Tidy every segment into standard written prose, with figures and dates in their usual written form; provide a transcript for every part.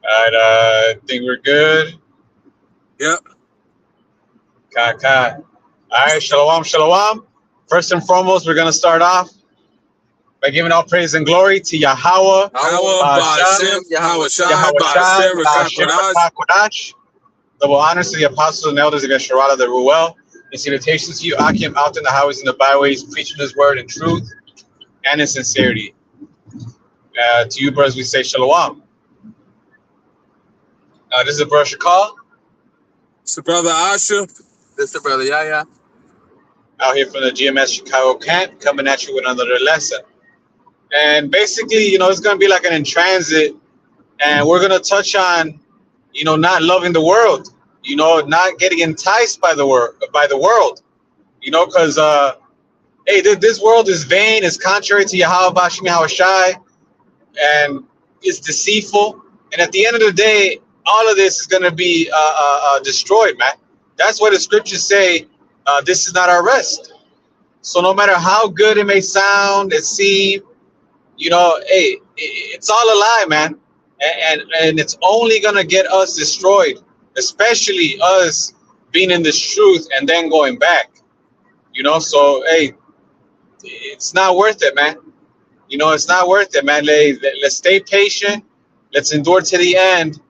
All right, I think we're good. Yep. Kai. All right, shalom, shalom. First and foremost, we're going to start off by giving all praise and glory to Yahweh, Our Ba'ashem, Ba'ashem, Yahweh Shai, Yahweh Shai, Ba'ashem, Ba'ashem, Rakakwadash. Rakakwadash. Double honors to the apostles and elders of Yesharala the Ruel. And salutations to you, Akim, out in the highways and the byways, preaching his word in truth and in sincerity. To you, brothers, we say shalom. This is a brother Shakal, It's the brother Asha. This the brother Yaya. out here from the GMS Chicago camp, coming at you with another lesson. And basically, it's going to be like an in transit, and we're going to touch on, not loving the world, not getting enticed by the world, because, hey, this world is vain, it's contrary to Yahweh Bashim Yahweh Shai, and it's deceitful. And at the end of the day, all of this is going to be destroyed, man. That's why the scriptures say this is not our rest. So no matter how good it may sound, it seem, hey, it's all a lie, man. And it's only going to get us destroyed, especially us being in this truth and then going back. So, hey, it's not worth it, man. It's not worth it, man. Let's stay patient. Let's endure to the end.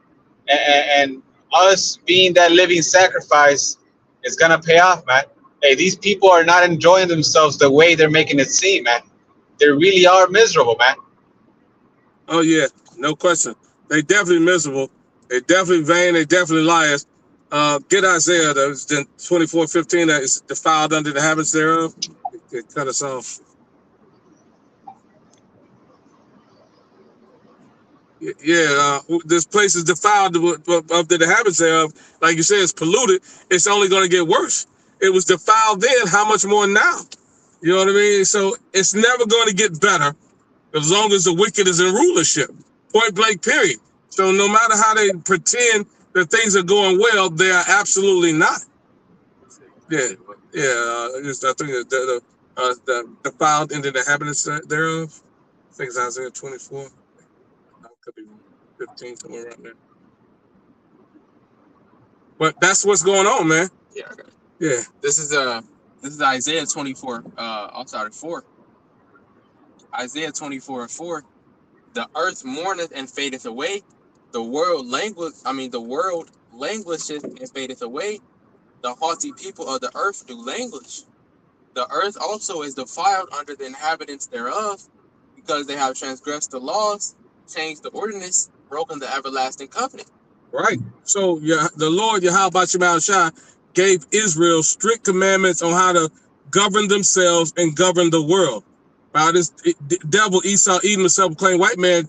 And us being that living sacrifice is going to pay off, man. Hey, these people are not enjoying themselves the way they're making it seem, man. They really are miserable, man. Oh, yeah. No question. They definitely miserable. They definitely vain. They definitely liars. Get Isaiah, that's 24:15, that is defiled under the habits thereof. It cut us off. Yeah, this place is defiled of the habits thereof. Like you said, it's polluted. It's only going to get worse. It was defiled then. How much more now? You know what I mean? So it's never going to get better as long as the wicked is in rulership. Point blank, period. So no matter how they pretend that things are going well, they are absolutely not. Yeah. I think the defiled into the habits thereof. I think it's Isaiah 24. Could be 15, somewhere around there. But that's what's going on, man. Yeah, I got it. Yeah. This is Isaiah 24. I'm sorry, 4. Isaiah 24:4. The earth mourneth and fadeth away. The world languisheth and fadeth away. The haughty people of the earth do languish. The earth also is defiled under the inhabitants thereof, because they have transgressed the laws, changed the ordinance, broken the everlasting covenant. Right. So the Lord Yahweh Shai gave Israel strict commandments on how to govern themselves and govern the world. By this devil Esau, Edom, self-proclaimed white man,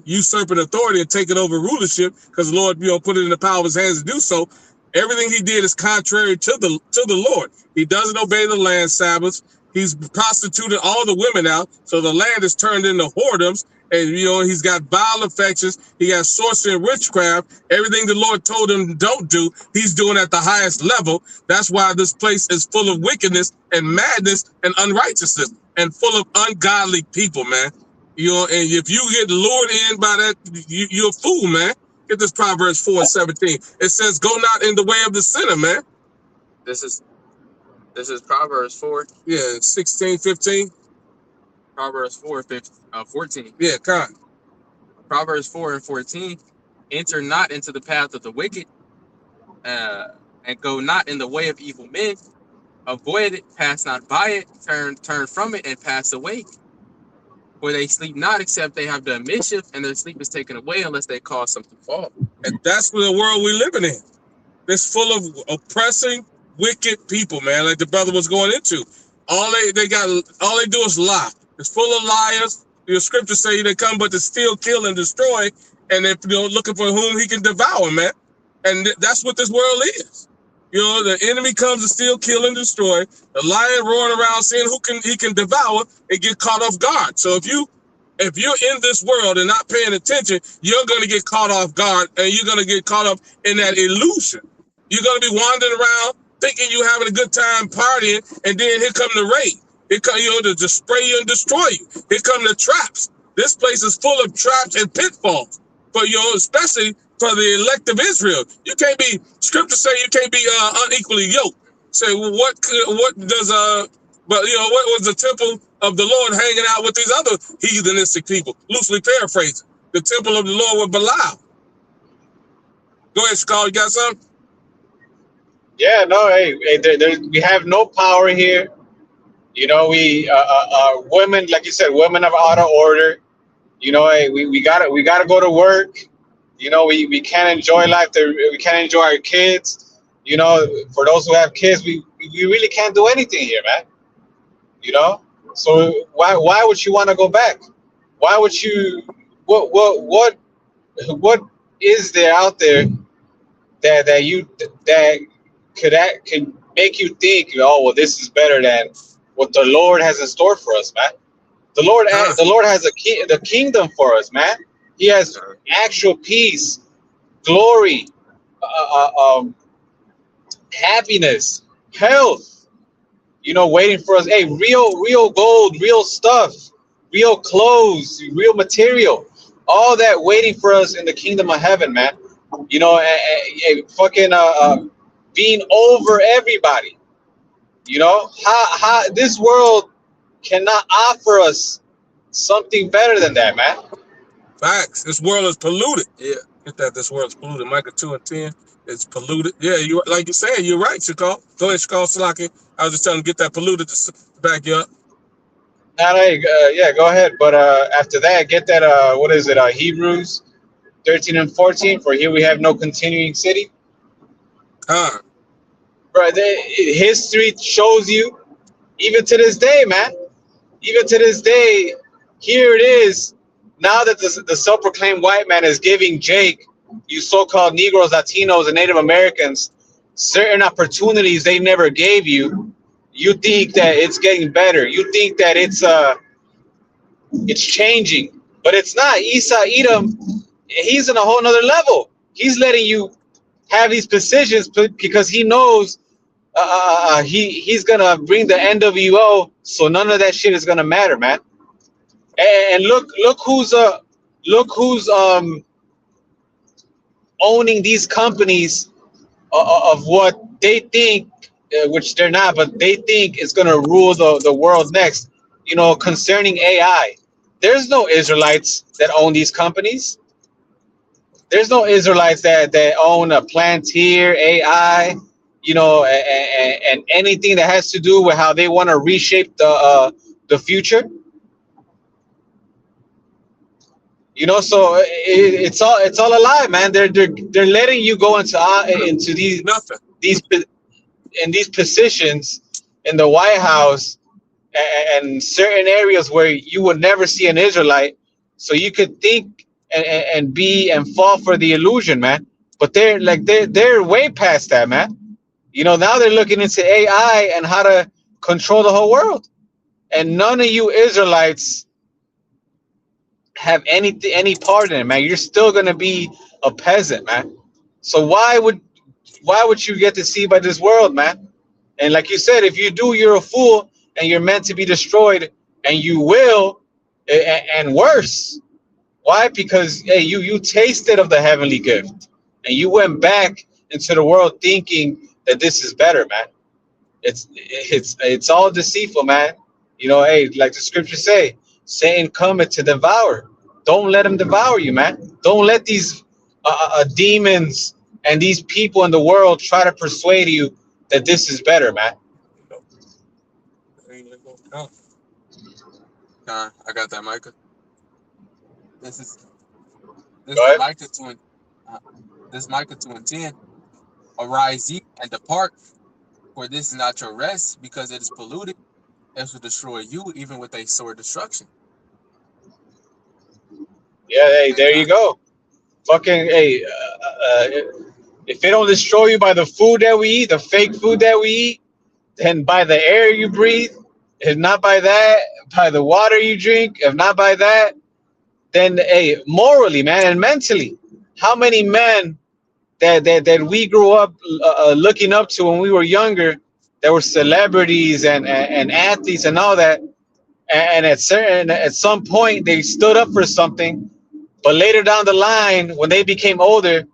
usurping authority and taking over rulership, because the Lord, put it in the power of his hands to do so. Everything he did is contrary to the Lord. He doesn't obey the land Sabbaths. He's prostituted all the women out, so the land is turned into whoredoms. And, he's got vile affections. He has sorcery and witchcraft. Everything the Lord told him don't do, he's doing at the highest level. That's why this place is full of wickedness and madness and unrighteousness and full of ungodly people, man. And if you get lured in by that, you're a fool, man. Get this Proverbs 4:17. It says, go not in the way of the sinner, man. This is Proverbs 4. Yeah, 16:15. Proverbs 4:14. Yeah, come. Proverbs 4:14. Enter not into the path of the wicked, and go not in the way of evil men. Avoid it, pass not by it, turn from it, and pass away. For they sleep not except they have done mischief, and their sleep is taken away unless they cause something to fall. And that's the world we're living in. It's full of oppressing, wicked people, man, like the brother was going into. All they do is lie. It's full of liars. Your scriptures say they come but to steal, kill, and destroy, and they're looking for whom he can devour, man. And that's what this world is. The enemy comes to steal, kill, and destroy. The lion roaring around saying he can devour and get caught off guard. So if you're in this world and not paying attention, you're going to get caught off guard, and you're going to get caught up in that illusion. You're going to be wandering around thinking you're having a good time partying, and then here come the raid. Here come to spray you and destroy you. Here come the traps. This place is full of traps and pitfalls. for your, especially for the elect of Israel. You can't be. Scripture say you can't be unequally yoked. Say, well, what does but what was the temple of the Lord hanging out with these other heathenistic people? Loosely paraphrasing, the temple of the Lord with Belial. Go ahead, Shakal, you got something? Yeah, no, we have no power here. You know, we women, like you said, women are out of order. You know, hey, we gotta go to work. You know, we can't enjoy life. We can't enjoy our kids. You know, for those who have kids, we really can't do anything here, man. You know, so why would you want to go back? Why would you? What is there out there that could make you think, oh well, this is better than what the Lord has in store for us, man. The Lord has the kingdom for us, man. He has actual peace, glory, happiness, health. You know, waiting for us. Hey, real gold, real stuff, real clothes, real material, all that waiting for us in the kingdom of heaven, man. You know, fucking being over everybody. You know, how this world cannot offer us something better than that, man. Facts. This world is polluted. Yeah, get that. This world's polluted. Micah 2:10. It's polluted. Yeah, you like you said. You're right, Shakal. Go ahead, Shakal Salaki. I was just telling you get that polluted to back you up. Yeah, go ahead. But after that, get that. What is it? Hebrews 13 and 14. For here we have no continuing city. Bro, history shows you, even to this day, man. Even to this day, here it is. Now that the self-proclaimed white man is giving Jake, you so-called Negroes, Latinos, and Native Americans, certain opportunities they never gave you, you think that it's getting better. You think that it's changing, but it's not. Esau Edom, he's in a whole nother level. He's letting you have these positions because he knows he's gonna bring the NWO, so none of that shit is gonna matter, man. And look who's owning these companies of what they think, which they're not, but they think is gonna rule the world next. You know, concerning AI, there's no Israelites that own these companies. There's no Israelites that own a Palantir, AI, you know, and anything that has to do with how they want to reshape the future. You know, so it's all a lie, man. They're letting you go into these positions in the White House and certain areas where you would never see an Israelite, so you could think and be and fall for the illusion, man. But they're way past that, man. You know, now they're looking into AI and how to control the whole world, and none of you Israelites have any part in it, man. You're still gonna be a peasant, man. So why would you get deceived by this world, man? And like you said, if you do, you're a fool and you're meant to be destroyed, and you will, and worse. Why? Because hey, you tasted of the heavenly gift, and you went back into the world thinking that this is better, man. It's all deceitful, man. You know, hey, like the scriptures say, Satan cometh to devour. Don't let him devour you, man. Don't let these demons and these people in the world try to persuade you that this is better, man. I got that, Micah. This is Micah 2 Micah 2:10. Arise ye and depart, for this is not your rest, because it is polluted. It will destroy you, even with a sword destruction. Yeah, hey, there you go. Fucking hey, if it don't destroy you by the food that we eat, the fake food that we eat, then by the air you breathe. If not by that, by the water you drink. If not by that, then hey, morally, man, and mentally, how many men that we grew up looking up to when we were younger, that were celebrities and athletes and all that, and at some point they stood up for something But later down the line, when they became older,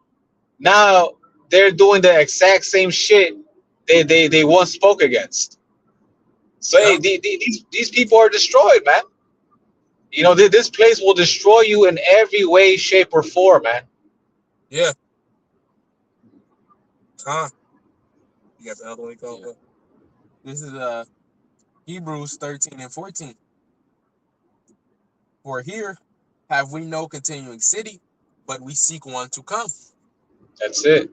now they're doing the exact same shit they once spoke against. So hey, Yep. these people are destroyed, man. You know, this place will destroy you in every way, shape, or form, man. Yeah. Huh. You got the other one called? Yeah. This is Hebrews 13 and 14. For here have we no continuing city, but we seek one to come. That's it.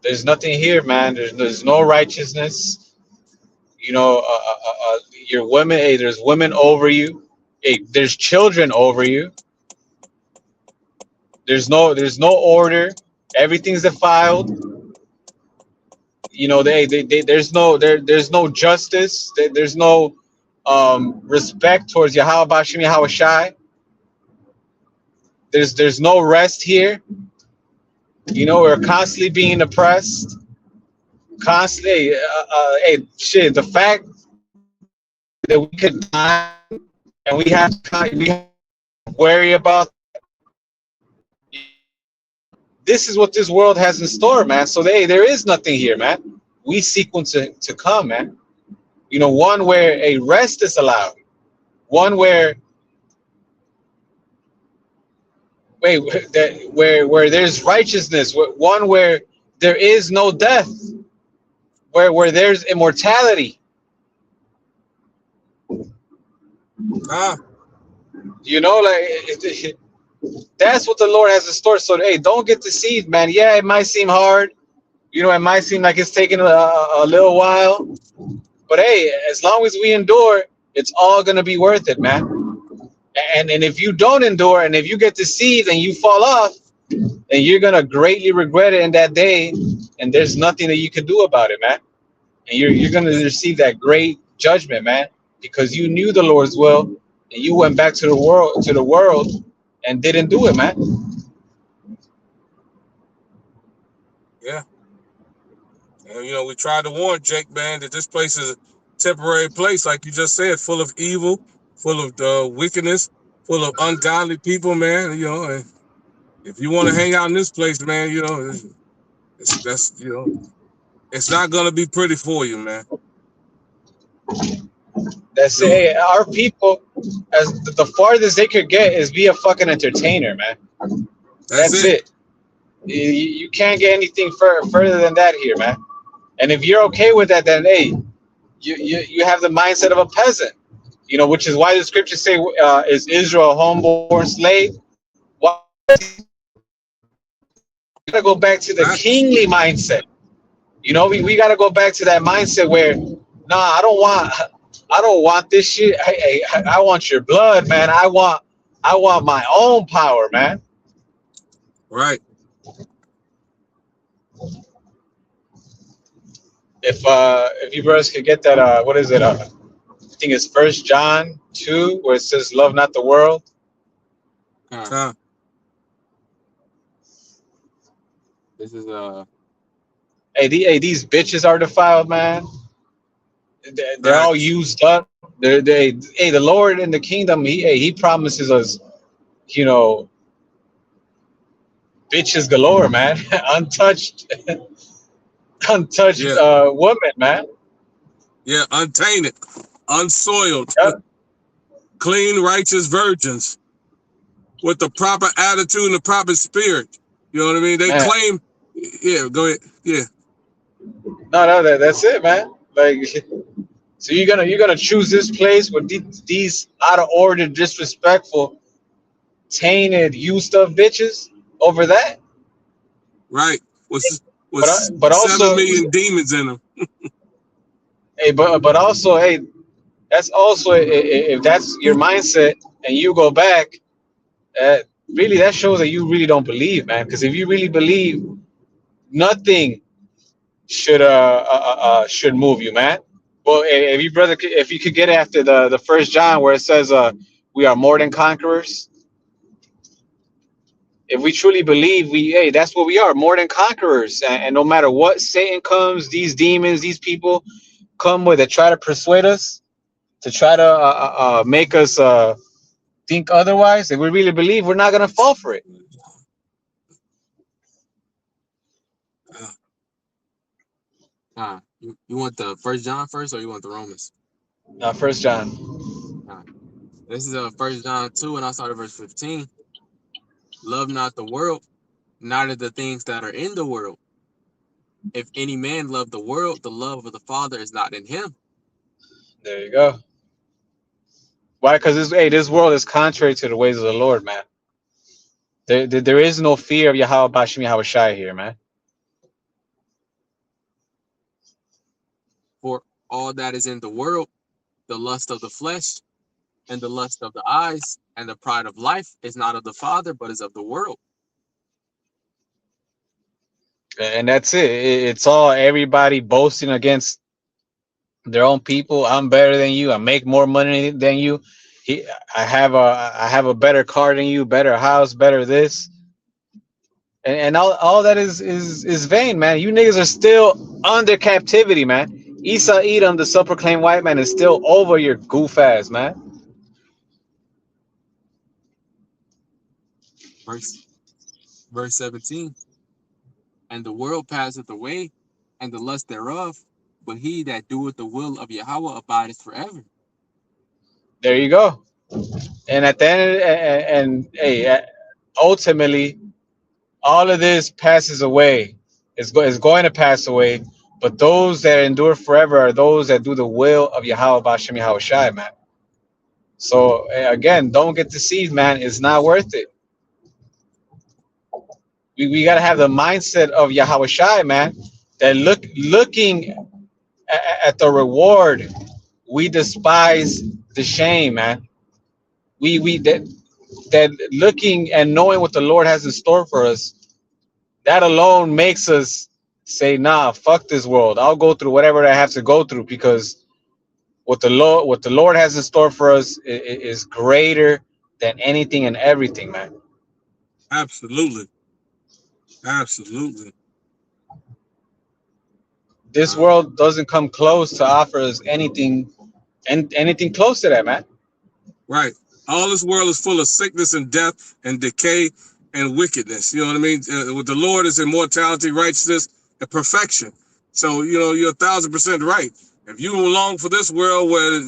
There's nothing here, man. There's no righteousness. You know, your women. Hey, there's women over you. Hey, there's children over you. There's no order. Everything's defiled. You know, there's no justice. There's no respect towards Yahweh Bashim Yahweh Shai. There's no rest here. You know, we're constantly being oppressed. Constantly, hey, shit. The fact that we could die and we have to worry about. This is what this world has in store, man. So there is nothing here, man. We seek one to come, man. You know, one where a rest is allowed, one where where there's righteousness, one where there is no death, where there's immortality. You know, like that's what the Lord has in store. So hey, don't get deceived, man. Yeah, it might seem hard. You know, it might seem like it's taking a little while, but hey, as long as we endure, it's all gonna be worth it, man. And if you don't endure, and if you get deceived and you fall off, then you're gonna greatly regret it in that day, and there's nothing that you can do about it, man. And you're gonna receive that great judgment, man, because you knew the Lord's will and you went back to the world and didn't do it, man. Yeah. And, you know, we tried to warn Jake, man, that this place is a temporary place, like you just said, full of evil, full of wickedness, full of ungodly people, man. You know, and if you want to hang out in this place, man, you know, that's you know, it's not gonna be pretty for you, man. That's it. Hey, our people, as the farthest they could get is be a fucking entertainer, man. That's it. You can't get anything further than that here, man. And if you're okay with that, then hey, you have the mindset of a peasant. You know, which is why the scriptures say, "Is Israel a homeborn slave?" Why? We gotta go back to the kingly mindset. You know, we gotta go back to that mindset where, nah, I don't want this shit. I want your blood, man. I want my own power, man. Right. If you brothers could get that, what is it? I think it's 1 John 2, where it says, "Love not the world." This is Hey, these bitches are defiled, man. They're all used up. Hey, the Lord in the kingdom, he promises us, you know, bitches galore, man. untouched woman, man. Yeah, untainted, unsoiled, Yep. clean, righteous virgins with the proper attitude and the proper spirit. You know what I mean? They claim. Yeah, go ahead. Yeah. No, that's it, man. Like, so you're gonna choose this place with these out of order, disrespectful, tainted, used up bitches over that? Right. With but 7 also, million demons in them. Hey, but also, hey, that's also, if that's your mindset and you go back, really that shows that you really don't believe, man. Because if you really believe, nothing should move you, man. Well, if you could get after the 1 John where it says, we are more than conquerors. If we truly believe, that's what we are, more than conquerors. And no matter what Satan comes, these demons, these people come with, that try to persuade us, to try to make us think otherwise, if we really believe, we're not gonna fall for it. You want the First John first, or you want the Romans? 1 John. This is 1 John 2, and I'll start at verse 15. Love not the world, neither the things that are in the world. If any man love the world, the love of the Father is not in him. There you go. Why? Because this world is contrary to the ways of the Lord, man. There is no fear of Yahweh Bashim Yahweh Shai here, man. For all that is in the world, the lust of the flesh, and the lust of the eyes, and the pride of life is not of the Father, but is of the world. And that's it. It's all everybody boasting against their own people. I'm better than you. I make more money than you. I have a better car than you, better house, better this. And all that is vain, man. You niggas are still under captivity, man. Esau Edom, the self-proclaimed white man, is still over your goof ass, man. Verse 17. And the world passeth away, and the lust thereof, but he that doeth the will of Yahweh abideth forever. There you go. And at the end, ultimately, all of this passes away. It's going to pass away. But those that endure forever are those that do the will of Yahweh Bashim Yahweh Shai, man. So again, don't get deceived, man. It's not worth it. We got to have the mindset of Yahweh Shai, man. That looking at the reward, we despise the shame, man. That looking and knowing what the Lord has in store for us, that alone makes us say, nah, fuck this world. I'll go through whatever I have to go through, because what the Lord has in store for us is greater than anything and everything, man. Absolutely. Absolutely. This world doesn't come close to offer us anything close to that, man. Right. All this world is full of sickness and death and decay and wickedness. You know what I mean? With the Lord is immortality, righteousness, and perfection. So, you're 1,000% right. If you long for this world where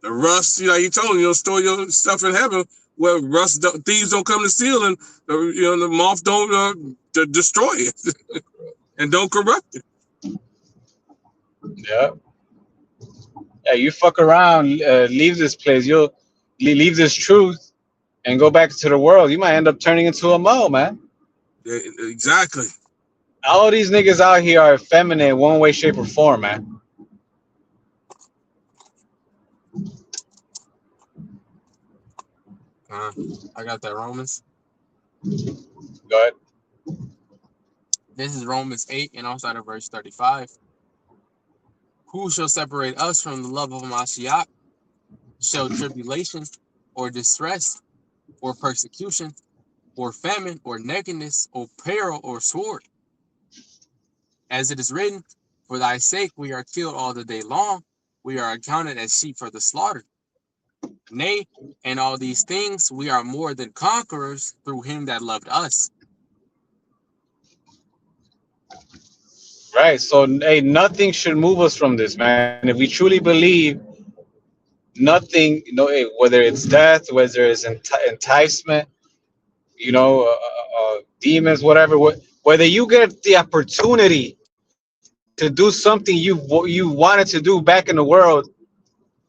the rust, he told you, store your stuff in heaven where thieves don't come to steal, and the moth don't destroy it and don't corrupt it. Yeah. Yeah, you fuck around, leave this place, you'll leave this truth and go back to the world. You might end up turning into a mole, man. Yeah, exactly. All these niggas out here are effeminate in one way, shape, or form, man. I got that Romans. Go ahead. This is Romans 8, and also at verse 35. Who shall separate us from the love of Mashiach? Shall tribulation, or distress, or persecution, or famine, or nakedness, or peril, or sword? As it is written, for thy sake we are killed all the day long, we are accounted as sheep for the slaughter. Nay, in all these things we are more than conquerors through him that loved us. Right. So, hey, nothing should move us from this, man. If we truly believe, nothing, whether it's death, whether it's enticement, demons, whatever, whether you get the opportunity to do something you wanted to do back in the world,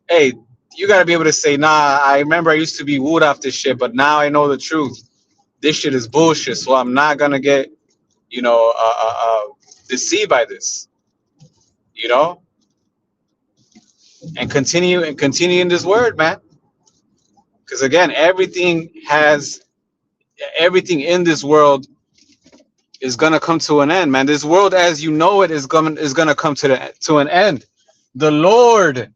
hey, you got to be able to say, nah, I remember I used to be wooed off this shit, but now I know the truth. This shit is bullshit, so I'm not going to get, deceived by this, and continue in this word, man. Because again, everything in this world is gonna come to an end, man. This world, as you know it, is gonna come to an end. The Lord,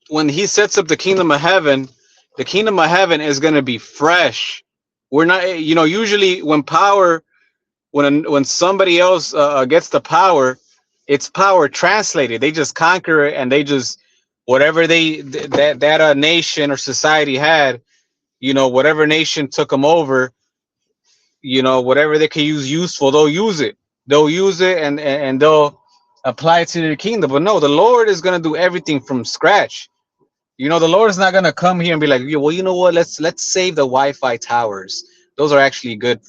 when He sets up the kingdom of heaven is gonna be fresh. We're not, usually when somebody else gets the power, it's power translated. They just conquer it and they just whatever that nation or society had, whatever nation took them over, whatever they can use useful, they'll use it. They'll use it and they'll apply it to their kingdom. But no, the Lord is gonna do everything from scratch. The Lord is not gonna come here and be like, "Yeah, well, you know what? Let's save the Wi-Fi towers. Those are actually good.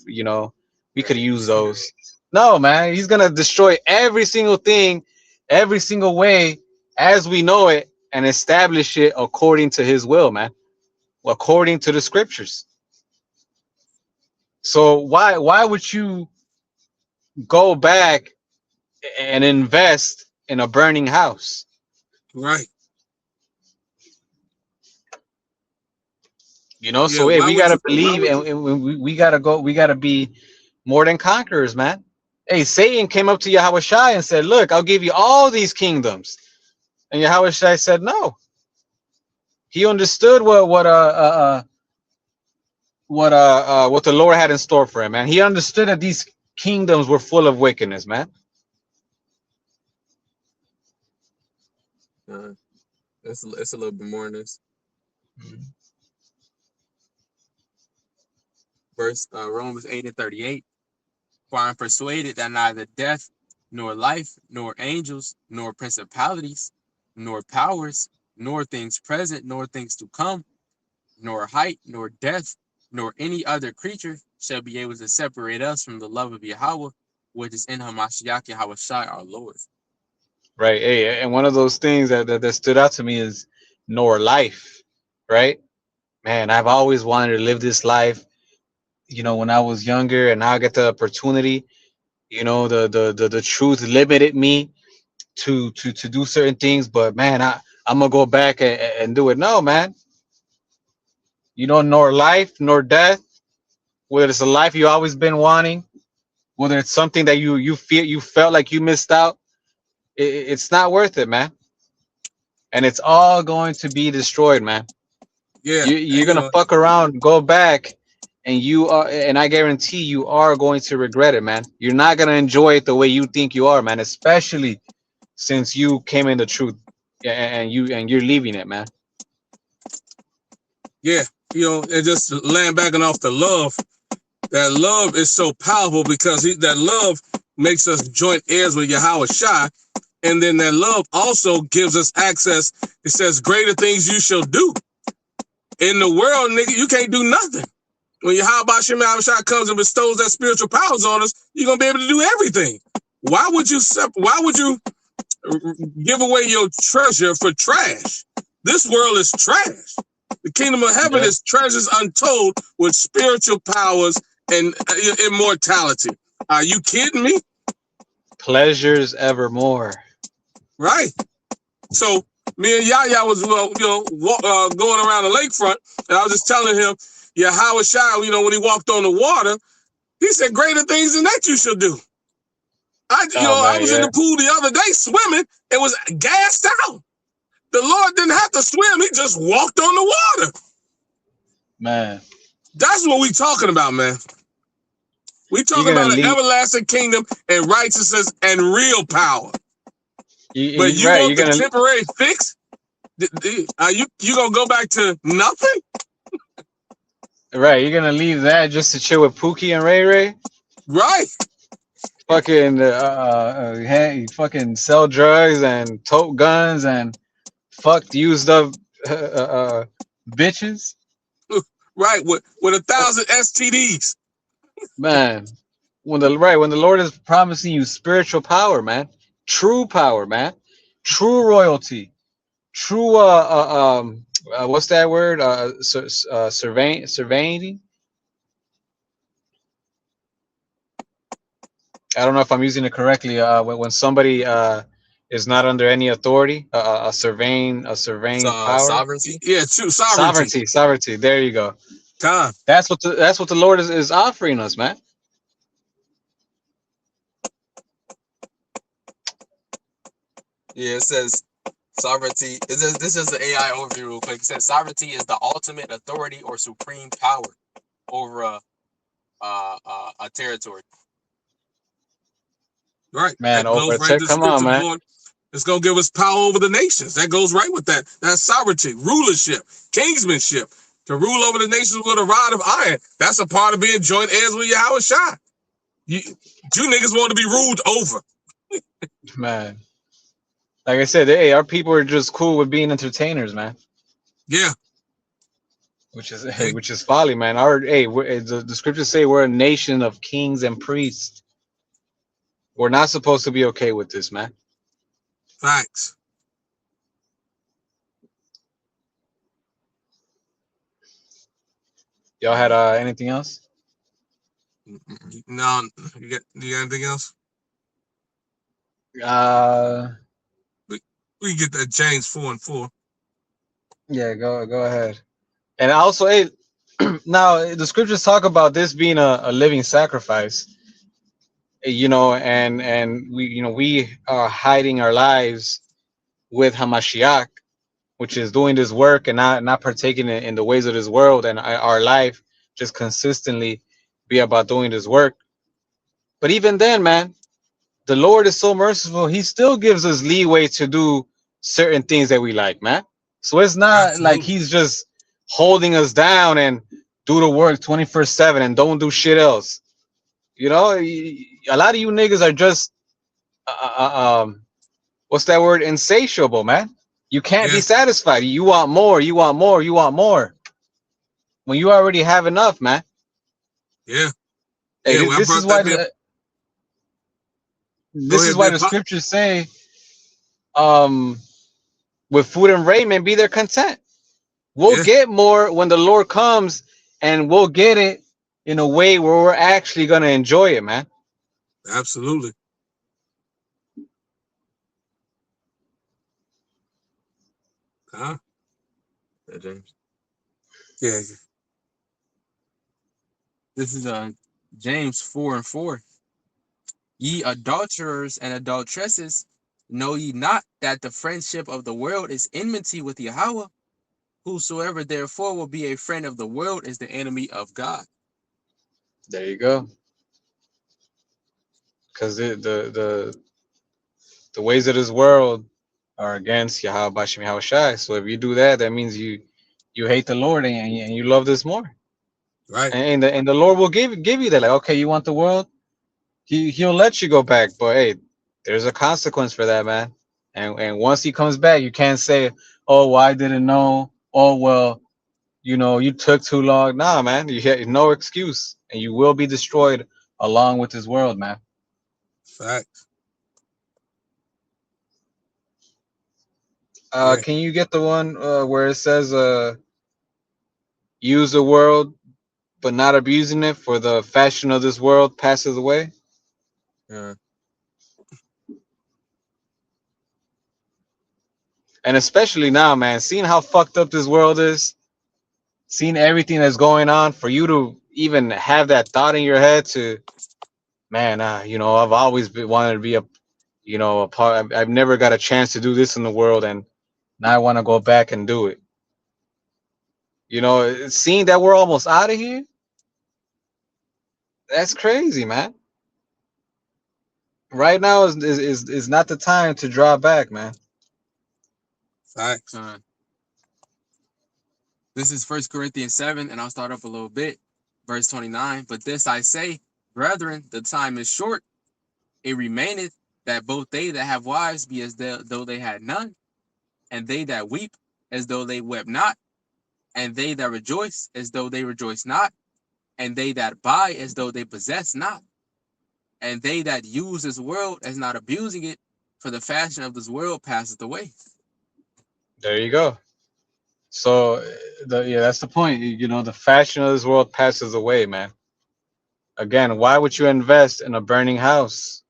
We could use those." No, man, He's gonna destroy every single thing, every single way as we know it, and establish it according to His will, man, according to the scriptures. So why would you go back and invest in a burning house? Right. So Yeah. hey, Why we would gotta you? believe, and we gotta go. We gotta be more than conquerors, man. Hey, Satan came up to Yahweh Shai and said, "Look, I'll give you all these kingdoms," and Yahweh Shai said, "No." He understood what the Lord had in store for him, man. He understood that these kingdoms were full of wickedness, man. It's a little bit more in this. Verse Romans 8:38. For I am persuaded that neither death, nor life, nor angels, nor principalities, nor powers, nor things present, nor things to come, nor height, nor depth, nor any other creature shall be able to separate us from the love of Yahweh, which is in Hamashiach Yahweh Shai our Lord. Right. Hey, and one of those things that stood out to me is nor life, right? Man, I've always wanted to live this life, when I was younger, and now I get the opportunity. The truth limited me to do certain things, but man, I'm gonna go back and do it. No, man, nor life nor death, whether it's a life you always been wanting, whether it's something that you felt like you missed out, it's not worth it, man. And it's all going to be destroyed, man. Yeah. You're And gonna fuck around, go back, and I guarantee you are going to regret it, man. You're not gonna enjoy it the way you think you are, man. Especially since you came in the truth, and you're leaving it, man. yeah. And just laying back and off the love. That love is so powerful because that love makes us joint heirs with Yahweh Shai. And then that love also gives us access. It says, greater things you shall do. In the world, nigga, you can't do nothing. When Yahweh Shai comes and bestows that spiritual powers on us, you're going to be able to do everything. Why would you give away your treasure for trash? This world is trash. The kingdom of heaven is treasures untold with spiritual powers and immortality. Are you kidding me? Pleasures evermore. Right. So me and Yahya was going around the lakefront, and I was just telling him, Yahweh Shai, when he walked on the water, he said, greater things than that you shall do. I was in the pool the other day swimming and was gassed out. The Lord didn't have to swim. He just walked on the water. Man. That's what we talking about, man. We talking about an everlasting kingdom and righteousness and real power. But you want the temporary fix? You gonna go back to nothing? Right, you're gonna leave that just to chill with Pookie and Ray Ray? Right. Fucking fucking sell drugs and tote guns and fucked used up bitches. Right, with 1,000 STDs. Man, when the Lord is promising you spiritual power, man, true power, man, true royalty, true what's that word? Surveying. I don't know if I'm using it correctly. When somebody is not under any authority, a surveying power. Sovereignty. Yeah, true sovereignty. Sovereignty. There you go. Time. That's what the Lord is offering us, man. Yeah, it says sovereignty. This is the AI overview real quick. It says sovereignty is the ultimate authority or supreme power over a territory. Right. Man, that goes right to come on, man. It's gonna give us power over the nations. That goes right with that. That's sovereignty, rulership, kingsmanship. To rule over the nations with a rod of iron. That's a part of being joint heirs with Yahweh Shai. You niggas want to be ruled over. Man. Like I said, hey, our people are just cool with being entertainers, man. Yeah. Which is folly, man. The scriptures say we're a nation of kings and priests. We're not supposed to be okay with this, man. Facts. Y'all had anything else? No, you got anything else? We get that James 4:4. Yeah, go ahead. And also, hey, now the scriptures talk about this being a living sacrifice. You know, and we are hiding our lives with Hamashiach, which is doing this work and not partaking in the ways of this world, and our life just consistently be about doing this work. But even then, man, the Lord is so merciful. He still gives us leeway to do certain things that we like, man. So it's not like he's just holding us down and do the work 24/7 and don't do shit else. You know, a lot of you niggas are just what's that word? Insatiable, man. You can't be satisfied. You want more. You want more. You want more. When you already have enough, man. Yeah. Hey, this is why. This is why the scriptures say, with food and raiment, be there content. We'll get more when the Lord comes, and we'll get it in a way where we're actually gonna enjoy it, man. Absolutely. Huh? Yeah, James. Yeah. This is James 4:4. Ye adulterers and adulteresses, know ye not that the friendship of the world is enmity with Yahweh? Whosoever therefore will be a friend of the world is the enemy of God. There you go. Because the ways of this world are against Yahweh Bashim Yahweh Shai. So if you do that, that means you hate the Lord and you love this more. Right. And the Lord will give you that. Like, okay, you want the world? He'll let you go back, but hey, there's a consequence for that, man. And once he comes back, you can't say, oh, well, I didn't know. Oh, well, you took too long. Nah, man, you have no excuse, and you will be destroyed along with this world, man. Facts. Can you get the one where it says, use the world, but not abusing it, for the fashion of this world passes away? Yeah. And especially now, man, seeing how fucked up this world is, seeing everything that's going on, for you to even have that thought in your head to, man, I've always wanted to be a part. I've never got a chance to do this in the world, and now I want to go back and do it. Seeing that we're almost out of here, that's crazy, man. Right now is not the time to draw back, man. Facts. This is 1 Corinthians 7, and I'll start up a little bit. Verse 29. But this I say, brethren, the time is short. It remaineth that both they that have wives be as though they had none, and they that weep as though they wept not, and they that rejoice as though they rejoice not, and they that buy as though they possess not, and they that use this world as not abusing it, for the fashion of this world passeth away. There you go. So that's the point. The fashion of this world passes away, man. Again, why would you invest in a burning house?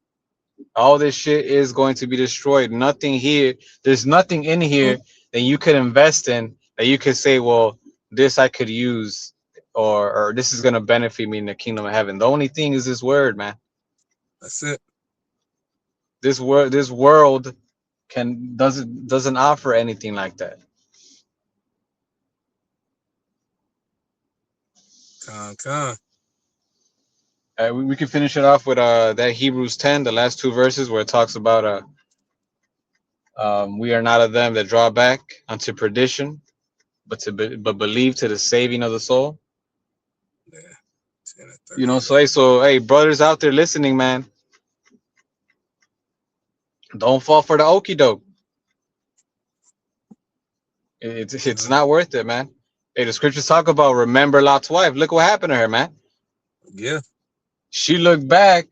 All this shit is going to be destroyed. Nothing here. There's nothing in here that you could invest in that you could say, well, this I could use, or this is gonna benefit me in the kingdom of heaven. The only thing is this word, man. That's it. This world doesn't offer anything like that. We can finish it off with that Hebrews 10, the last two verses, where it talks about We are not of them that draw back unto perdition, but believe to the saving of the soul. Yeah. 10 and You know, 38. so hey, brothers out there listening, man, don't fall for the okie doke. It's not worth it, man. Hey, the scriptures talk about remember Lot's wife. Look what happened to her, man. Yeah. She looked back.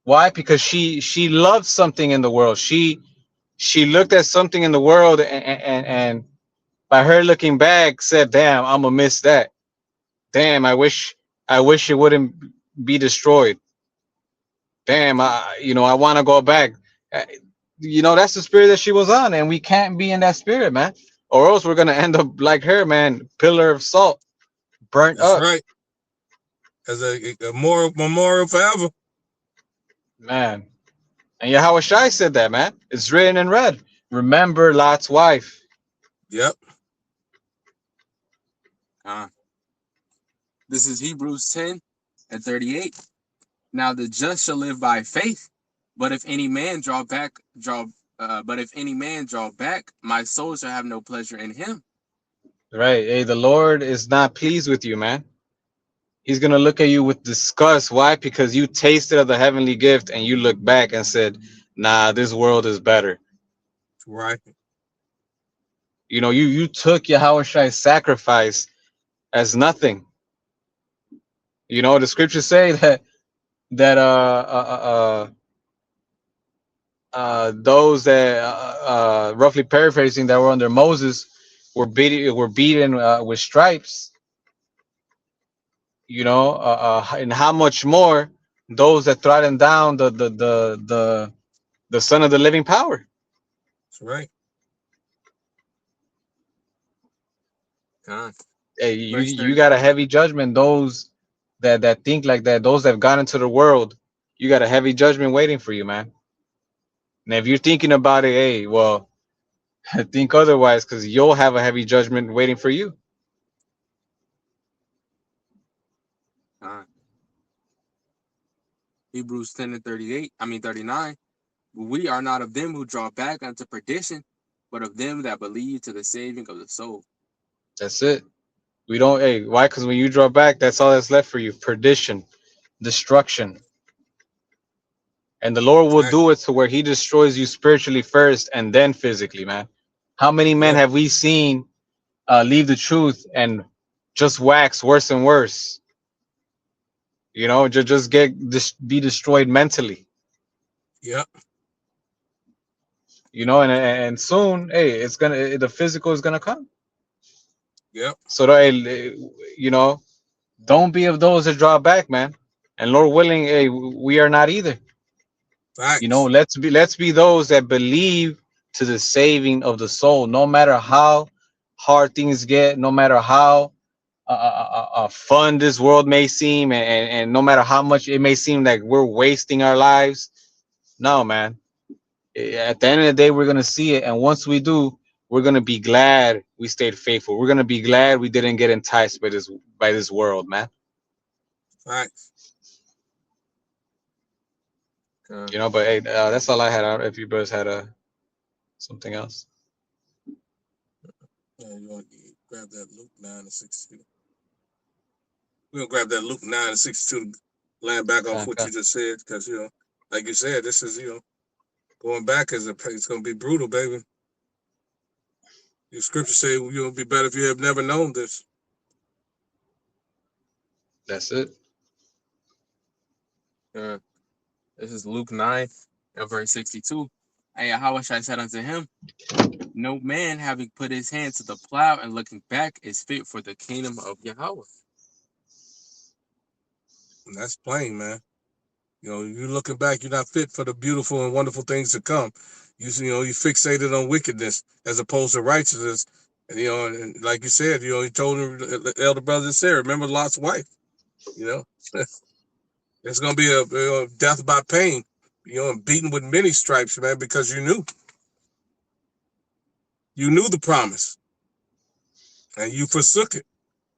Why? Because she loved something in the world. She looked at something in the world, and by her looking back, said, "Damn, I'm gonna miss that. Damn, I wish it wouldn't be destroyed. Damn, I want to go back." Uh, that's the spirit that she was on, and we can't be in that spirit, man, or else we're gonna end up like her, man, pillar of salt, burnt That's up, right. As a moral memorial forever. man. And Yahweh Shai said that, man. It's written in red. Remember Lot's wife. Yep. This is Hebrews 10 and 38. Now the just shall live by faith, but if any man draw back, my soul shall have no pleasure in him. Right. Hey, the Lord is not pleased with you, man. He's gonna look at you with disgust. Why? Because you tasted of the heavenly gift and you look back and said, "Nah, this world is better." Right. You took Yahweh Shai's sacrifice as nothing. The scriptures say that those that roughly paraphrasing that were under Moses were beaten with stripes. And how much more those that trodden down the son of the living power. That's right. Hey, you Verse you 30. got a heavy judgment. Those that think like that, those that have gone into the world, you got a heavy judgment waiting for you, man. And if you're thinking about it, hey, well, think otherwise, because you'll have a heavy judgment waiting for you. Hebrews 10 and 39. We are not of them who draw back unto perdition, but of them that believe to the saving of the soul. That's it. We don't. Hey, why? Because when you draw back, that's all that's left for you: perdition, destruction. And the Lord will Right. do it to where He destroys you spiritually first and then physically, man. How many men Yeah. have we seen leave the truth and just wax worse and worse? Just be destroyed mentally. Yep. And soon, hey, the physical is gonna come. Yep. So don't be of those that draw back, man. And Lord willing, hey, we are not either. Facts. Let's be those that believe to the saving of the soul, no matter how hard things get, no matter how fun this world may seem, and no matter how much it may seem like we're wasting our lives. No, man. At the end of the day, we're gonna see it, and once we do, we're gonna be glad we stayed faithful. We're gonna be glad we didn't get enticed by this world, man. Facts. But hey, that's all I had. I don't know if you brothers had something else. Yeah, you want to grab that Luke 9 and 62. We're gonna grab that Luke 9 and 62 land back off what you just said, because like you said, this is going back it's gonna be brutal, baby. Your scripture say you'll be better if you have never known this. That's it. This is Luke 9 and verse 62. And Yahweh Shai said unto him, no man having put his hand to the plow and looking back is fit for the kingdom of Yahweh. And that's plain, man. You looking back, you're not fit for the beautiful and wonderful things to come. You fixated on wickedness as opposed to righteousness. And and like you said, he told the elder brother Sarah, remember Lot's wife. It's gonna be a death by pain, beaten with many stripes, man, because you knew the promise, and you forsook it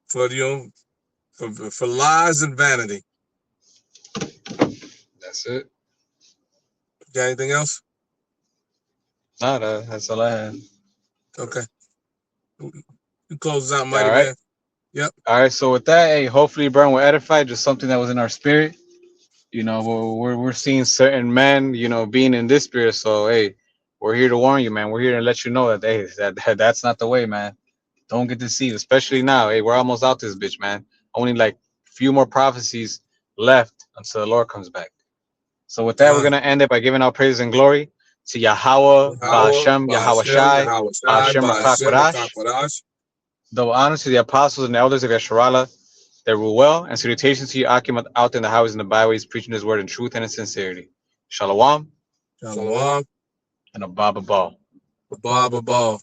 for for lies and vanity. That's it. Got anything else? No, that's all I had. Okay. You close us out, All mighty right. man. Yep. All right. So with that, hey, hopefully, Brian, we're edified. Just something that was in our spirit. You know, we're seeing certain men, you know, being in this spirit. So hey, we're here to warn you, man. We're here to let you know that hey, that's not the way, man. Don't get deceived, especially now. Hey, we're almost out this bitch, man. Only like few more prophecies left until the Lord comes back. So with that, we're gonna end it by giving our praise and glory to Yahweh, Yahweh, Ba'ashem, Yahweh Ba'ashem, Shai, Yahweh Shai, Ba'ashem Ba'ashem, Rakakwadash. Rakakwadash. Double honor to the apostles and elders of Yasharala that rule well, and salutations to you, Akim, out in the highways and the byways, preaching his word in truth and in sincerity. Shalom Shalom. and a Baba Ball. Baba Ball.